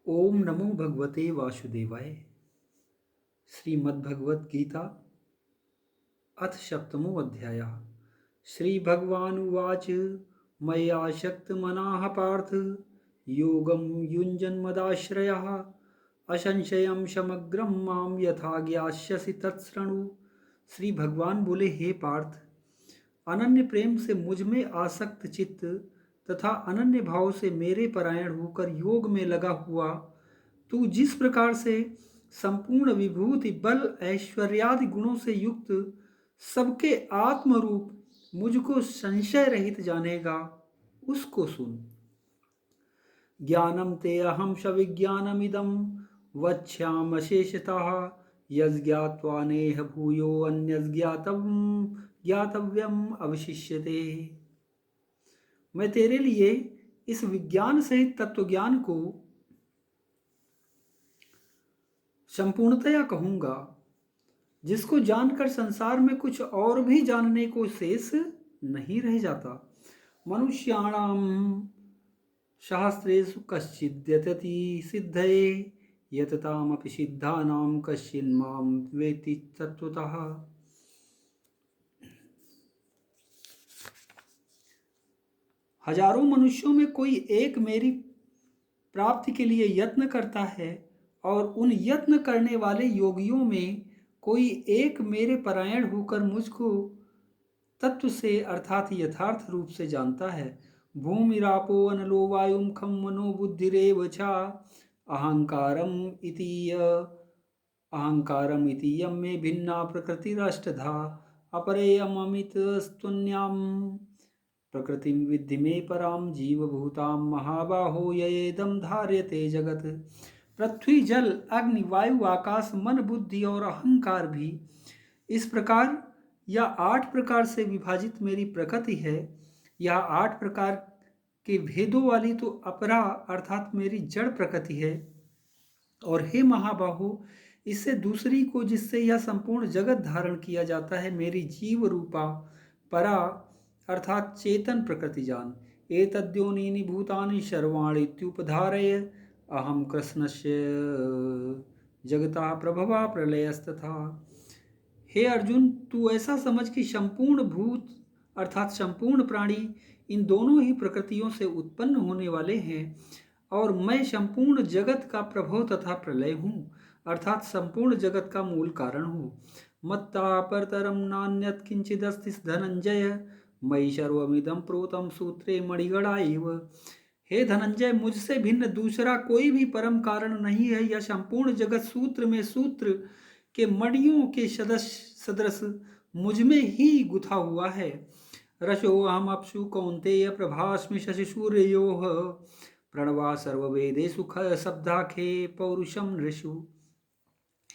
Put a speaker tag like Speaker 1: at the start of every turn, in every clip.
Speaker 1: ओम नमो भगवते वासुदेवाय। श्रीमद्भगवत गीता अथ सप्तमो अध्याय। श्री भगवानुवाच मय्यासक्तमनः पार्थ योगं युञ्जन्मदाश्रयः असंशयं समग्रं मां यथा ज्ञास्यसि तत्शृणु। श्री भगवान बोले, हे पार्थ, अनन्य प्रेम से मुझ में आसक्त चित्त तथा अनन्य भाव से मेरे परायण होकर योग में लगा हुआ तू जिस प्रकार से संपूर्ण विभूति बल ऐश्वर्यादि गुणों से युक्त सबके आत्मरूप मुझको संशय रहित जानेगा, उसको सुन। ज्ञानम ते अहम सविज्ञानमिदं वक्ष्याम्यशेषतः यज्ञात्वा नेह भूयो ज्ञातव्यम अवशिष्यते। मैं तेरे लिए इस विज्ञान सहित तत्वज्ञान को संपूर्णतया कहूंगा, जिसको जानकर संसार में कुछ और भी जानने को शेष नहीं रह जाता। मनुष्याणाम शास्त्रेषु कश्चिद्यतति सिद्धये यततामपि सिद्धानां कश्चिन्मां वेत्ति तत्वतः। हजारों मनुष्यों में कोई एक मेरी प्राप्ति के लिए यत्न करता है, और उन यत्न करने वाले योगियों में कोई एक मेरे परायण होकर मुझको तत्व से अर्थात यथार्थ रूप से जानता है। भूमिरापो अनलो वायुम खम मनो बुद्धिरेव च अहंकारम इति यम में भिन्ना प्रकृतिरष्टधा अपरेयममित स्तुन्याम प्रकृतिम विद्धि में पराम जीवभूतां महाबाहो येदम धार्यते जगत। पृथ्वी जल अग्नि वायु आकाश मन बुद्धि और अहंकार भी इस प्रकार या 8 प्रकार से विभाजित मेरी प्रकृति है। यह 8 प्रकार के भेदों वाली तो अपरा अर्थात मेरी जड़ प्रकृति है। और हे महाबाहो, इससे दूसरी को जिससे यह संपूर्ण जगत धारण किया जाता है, मेरी जीव रूपा परा अर्थात चेतन प्रकृति जान। एतद्योनीनि भूतानि सर्वाणि इत्युपधारय अहम कृष्णस्य जगता प्रभवा प्रलयस्तथा। हे अर्जुन, तू ऐसा समझ कि संपूर्ण भूत अर्थात संपूर्ण प्राणी इन दोनों ही प्रकृतियों से उत्पन्न होने वाले हैं, और मैं संपूर्ण जगत का प्रभव तथा प्रलय हूँ अर्थात संपूर्ण जगत का मूल कारण हूँ। मत्ता परतरम नान्यत् किंचिदस्ति धनंजय मयि सर्वमिदं प्रोतं सूत्रे मणिगणा इव। हे धनंजय, मुझसे भिन्न दूसरा कोई भी परम कारण नहीं है। यह संपूर्ण जगत सूत्र में सूत्र के मणियों के सदृश मुझ में ही गुथा हुआ है। रसो अहम अपसु कौन्तेय प्रभास्मि शशि सूर्ययोः प्रणवा सर्ववेदेषु शब्दाखे पौरुषम ऋषु।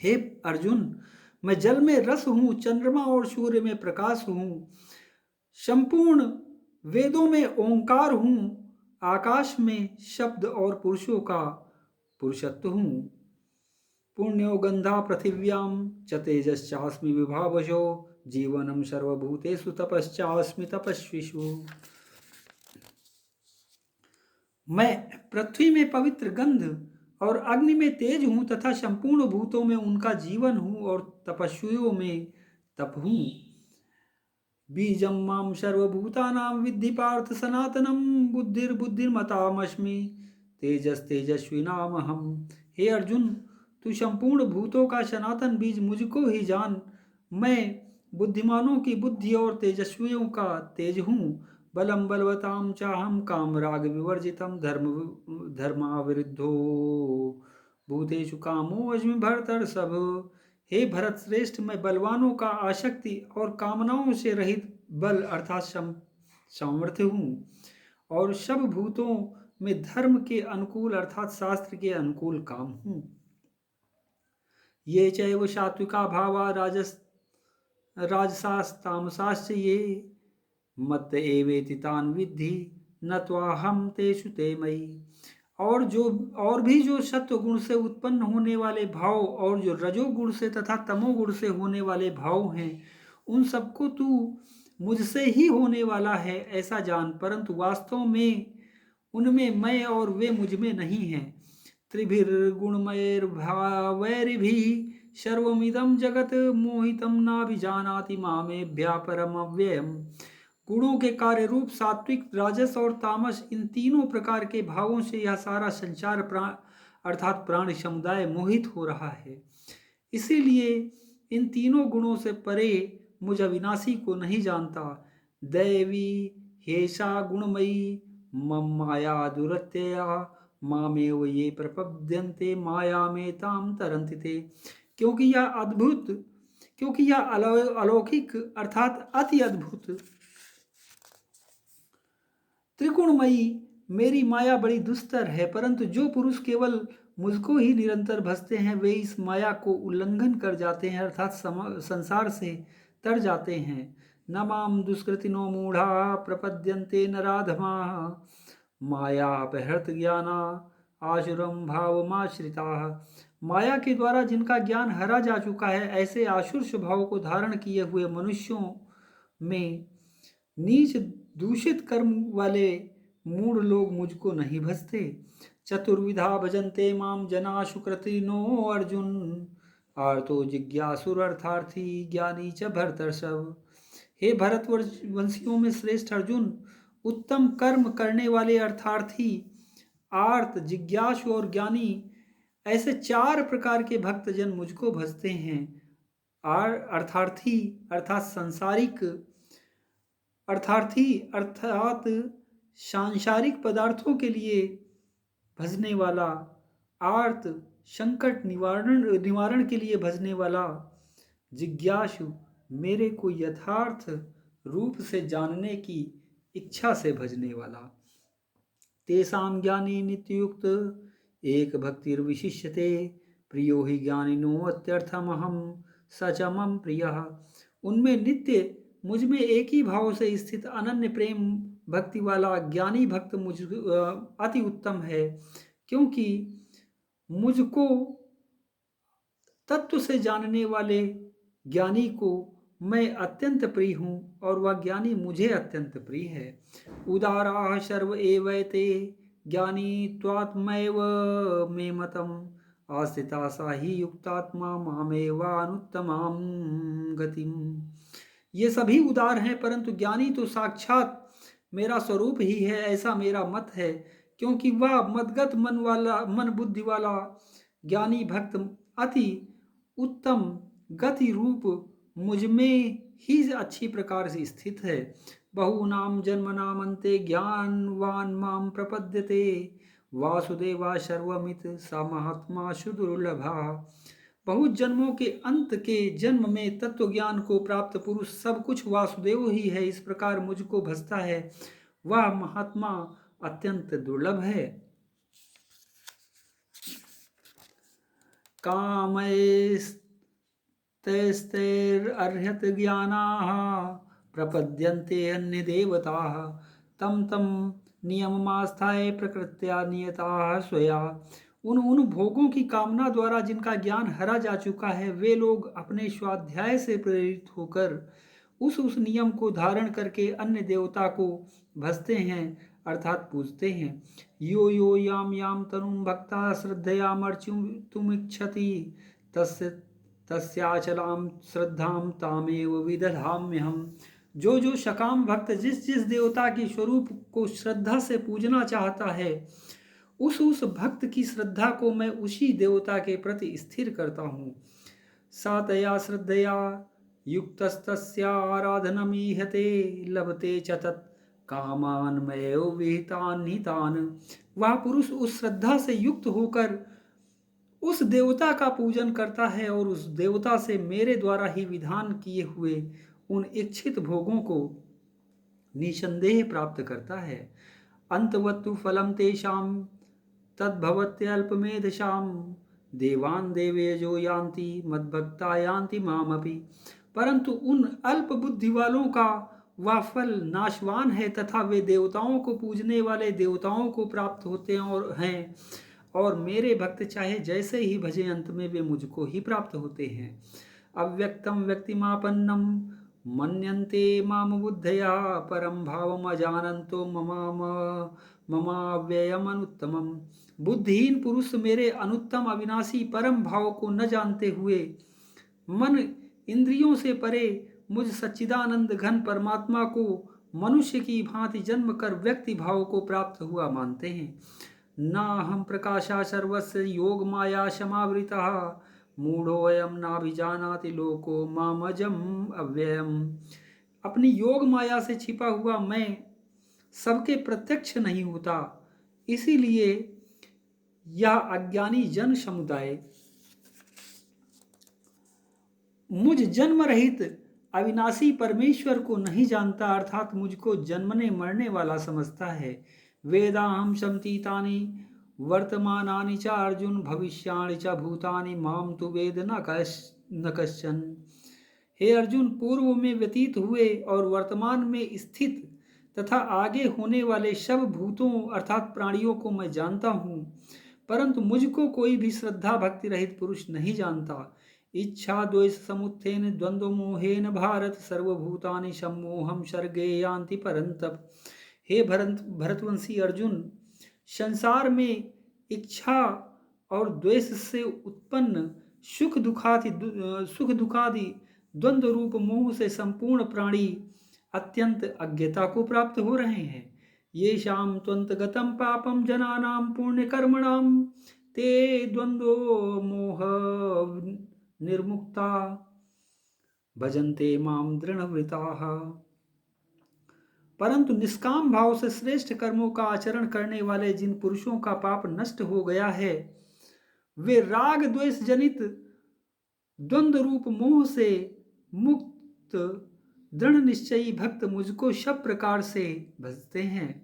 Speaker 1: हे अर्जुन, मैं जल में रस हूँ, चंद्रमा और सूर्य में प्रकाश हूँ, संपूर्ण वेदों में ओंकार हूँ, आकाश में शब्द और पुरुषों का पुरुषत्व हूँ। पुण्यो गंधा पृथिव्याम च तेजश्चास्मि विभावशो जीवनम सर्वभूतेषु तपश्चास्मि तपस्विषु। मैं पृथ्वी में पवित्र गंध और अग्नि में तेज हूँ तथा संपूर्ण भूतों में उनका जीवन हूँ और तपस्वियों में तप हूँ। बीजम माम सर्वभूतानां विद्धि पार्थ सनातनम बुद्धिर्बुद्धिर्मतामस्मि तेजस्तेजस्विनामहम। हे अर्जुन, तू संपूर्ण भूतों का सनातन बीज मुझको ही जान। मैं बुद्धिमानों की बुद्धि और तेजस्वियों का तेज हूँ। बलम बलवताम चाहम काम राग विवर्जितम धर्माविरुद्धो भूतेषु कामो अज्मि भरतर सब। हे भरत श्रेष्ठ, मैं बलवानों का आसक्ति और कामनाओं से रहित बल अर्थात सामर्थ्य हूँ, और सब भूतों में धर्म के अनुकूल अर्थात शास्त्र के अनुकूल काम हूँ। ये चैव सात्विका भावा राजसास्तामसाश्च ये मत एवेति तान विद्धि न त्वाहम तेषु ते मयि। और भी जो सत्व गुण से उत्पन्न होने वाले भाव और जो रजोगुण से तथा तमोगुण से होने वाले भाव हैं, उन सबको तू मुझसे ही होने वाला है ऐसा जान, परंतु वास्तव में उनमें मैं और वे मुझ में नहीं हैं। त्रिभिर्गुणमयैर्भावैर्भिः सर्वमिदं जगत मोहितं नाभिजानाति मामेभ्यः परमव्ययम्। गुणों के कार्य रूप सात्विक, राजस और तामस, इन तीनों प्रकार के भावों से यह सारा संसार अर्थात प्राणी समुदाय मोहित हो रहा है। इसीलिए इन तीनों गुणों से परे मुझ अविनाशी को नहीं जानता। दैवी हेषा गुणमयी मम माया दुरत्यया मामेव ये प्रपद्यन्ते माया में ताम तरन्ति ते। क्योंकि यह अलौकिक अर्थात अति अद्भुत त्रिगुणमयी मेरी माया बड़ी दुस्तर है, परंतु जो पुरुष केवल मुझको ही निरंतर भजते हैं वे इस माया को उल्लंघन कर जाते हैं अर्थात संसार से तर जाते हैं। न माम दुष्कृतिनो मूढ़ा प्रपद्यन्ते नराधमा माया अपहृत ज्ञाना आसुरम भावमाश्रिता। माया के द्वारा जिनका ज्ञान हरा जा चुका है ऐसे आसुर स्वभाव को धारण किए हुए मनुष्यों में नीच दूषित कर्म वाले मूढ़ लोग मुझको नहीं भजते। चतुर्विधा भजन्ते माम जना सुकृतिनो अर्जुन आर्तो जिज्ञासुर अर्थार्थी ज्ञानी च भरतर्षभ। हे भरतवंशियों में श्रेष्ठ अर्जुन, उत्तम कर्म करने वाले अर्थार्थी, आर्त, जिज्ञासु और ज्ञानी ऐसे चार प्रकार के भक्तजन मुझको भजते हैं। अर्थार्थी अर्थात सांसारिक, अर्थार्थी अर्थात सांसारिक पदार्थों के लिए भजने वाला, आर्त संकट निवारण के लिए भजने वाला, जिज्ञासु मेरे को यथार्थ रूप से जानने की इच्छा से भजने वाला। तेषां ज्ञानी नित्ययुक्त एक भक्तिर्विशिष्यते प्रियो हि ज्ञानिनो अत्यर्थमहं स च मम प्रियः। उनमें नित्य मुझ में एक ही भाव से स्थित अनन्य प्रेम भक्ति वाला ज्ञानी भक्त मुझ अति उत्तम है, क्योंकि मुझको तत्व से जानने वाले ज्ञानी को मैं अत्यंत प्रिय हूँ और वह ज्ञानी मुझे अत्यंत प्रिय है। उदाराः सर्व एवैते ज्ञानी त्वात्मैव मे मतम् आस्थिता सा ही युक्तात्मा मामेवानुत्तमां गतिम। ये सभी उदार हैं परंतु ज्ञानी तो साक्षात मेरा स्वरूप ही है, ऐसा मेरा मत है, क्योंकि वह मदगत मन बुद्धि वाला ज्ञानी भक्त अति उत्तम गति रूप मुझ में ही अच्छी प्रकार से स्थित है। बहूनां जन्मनामन्ते ज्ञानवान माम प्रपद्यते वासुदेवा सर्वमित सा महात्मा सुदुर्लभा। बहुत जन्मों के अंत के जन्म में तत्व ज्ञान को प्राप्त पुरुष सब कुछ वासुदेव ही है, इस प्रकार मुझको भजता है, वह महात्मा अत्यंत दुर्लभ है। कामैस्तैस्तैरर्हत ज्ञानाः प्रपद्यन्ते अन्य देवताः तम तम नियममास्थाय प्रकृत्या नियताः स्वया। उन भोगों की कामना द्वारा जिनका ज्ञान हरा जा चुका है वे लोग अपने स्वाध्याय से प्रेरित होकर उस नियम को धारण करके अन्य देवता को भजते हैं अर्थात पूजते हैं। यो यो याम याम तनुं भक्ता श्रद्धयामर्चितुमिच्छति तस्याचलां श्रद्धां तामेव विदधाम्यहम्। जो सकाम भक्त जिस देवता के स्वरूप को श्रद्धा से पूजना चाहता है उस भक्त की श्रद्धा को मैं उसी देवता के प्रति स्थिर करता हूँ। सातया श्रद्धया युक्तस्तस्या आराधनमीहते लभते च तत् कामान्मयो विहितान् हितान्। वह पुरुष उस श्रद्धा से युक्त होकर उस देवता का पूजन करता है और उस देवता से मेरे द्वारा ही विधान किए हुए उन इच्छित भोगों को निसंदेह प्राप्त करता है। अंतवत्तु फलम तेषां तद्भवत्यल्पमेधसां देवान् देवेजो यान्ति मद्भक्ता यान्ति मामपि। परंतु उन अल्प बुद्धि वालों का वह फल नाशवान है तथा वे देवताओं को पूजने वाले देवताओं को प्राप्त होते हैं और मेरे भक्त चाहे जैसे ही भजे अंत में वे मुझको ही प्राप्त होते हैं। अव्यक्तम व्यक्तिमापन्नम मन्यन्ते माम बुद्धया परम भावम अजानन्तो ममाव्ययमनुत्तमम्। बुद्धिहीन पुरुष मेरे अनुत्तम अविनाशी परम भाव को न जानते हुए मन इंद्रियों से परे मुझ सच्चिदानंद घन परमात्मा को मनुष्य की भांति जन्म कर व्यक्ति भाव को प्राप्त हुआ मानते हैं। न हम प्रकाशा सर्वस्य योग माया समावृता मूढ़ोऽयं नाभिजानाति लोको मामजम अव्ययम। अपनी योग माया से छिपा हुआ मैं सबके प्रत्यक्ष नहीं होता, इसीलिए यह अज्ञानी जन समुदाय मुझ जन्म रहित अविनाशी परमेश्वर को नहीं जानता, अर्थात मुझको जन्मने मरने वाला समझता है। वेदाहम शमतीतानि वर्तमानानि च अर्जुन भविष्याणि च भूतानि माम तु वेद न कश्चन। हे अर्जुन, पूर्व में व्यतीत हुए और वर्तमान में स्थित तथा आगे होने वाले सब भूतों अर्थात प्राणियों को मैं जानता हूँ, परंतु मुझको कोई भी श्रद्धा भक्ति रहित पुरुष नहीं जानता। इच्छा द्वेष समुत्थेन द्वंद्व मोहेन भारत सर्वभूतानि सम्मोहम सर्गे यान्ति परंतप। हे भरतवंशी अर्जुन, संसार में इच्छा और द्वेष से उत्पन्न सुख दुखादि द्वंद्व रूप मोह से संपूर्ण प्राणी अत्यंत अज्ञता को प्राप्त हो रहे हैं। ये शाम त्वंतगतम पापम जनानाम पुण्य कर्मणाम ते द्वंद्व मोह निर्मुक्ता भजन्ते माम दृढ़व्रताः। परंतु निष्काम भाव से श्रेष्ठ कर्मों का आचरण करने वाले जिन पुरुषों का पाप नष्ट हो गया है, वे राग द्वेष जनित द्वंद्व रूप मोह से मुक्त दृढ़ निश्चयी भक्त मुझको सब प्रकार से भजते हैं।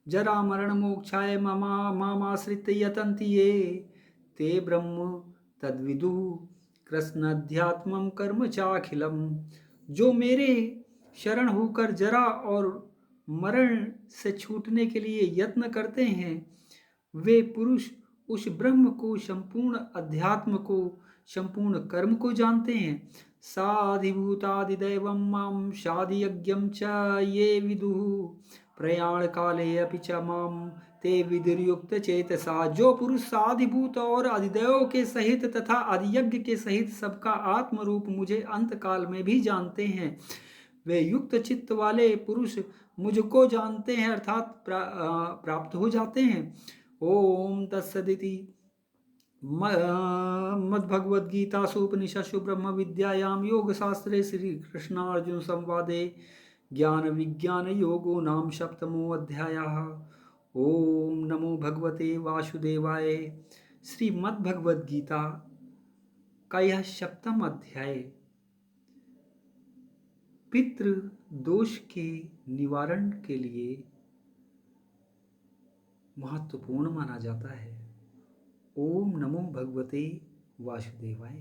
Speaker 1: जरा मरण मोक्षाय मामाश्रित यतन्ति ये ते ब्रह्म तद्विदु कृष्णाध्यात्मम कर्म चाखिलम। जो मेरे शरण होकर जरा और मरण से छूटने के लिए यत्न करते हैं, वे पुरुष उस ब्रह्म को, संपूर्ण अध्यात्म को, संपूर्ण कर्म को जानते हैं। साधिभूतादिदैवं मां शाधियज्ञं च ये विदुः प्रयाण काले अपि च मां ते विदुर्युक्त चेतसा। जो पुरुष साधिभूत और अधिदैव के सहित तथा अधियज्ञ के सहित सबका आत्म रूप मुझे अंत काल में भी जानते हैं, वे युक्त चित्त वाले पुरुष मुझको जानते हैं अर्थात प्राप्त हो जाते हैं। ओम तत्सदिति मद्भगवद्गीतासु उपनिषत्सु ब्रह्म विद्यायां योगशास्त्रे श्री कृष्णार्जुन संवादे ज्ञान विज्ञान योगो नाम सप्तमो अध्यायः। ओम नमो भगवते वासुदेवाय। श्रीमद्भगवद्गीता का यह सप्तम अध्याय पितृ दोष के निवारण के लिए महत्वपूर्ण माना जाता है। ओम नमो भगवते वासुदेवाय।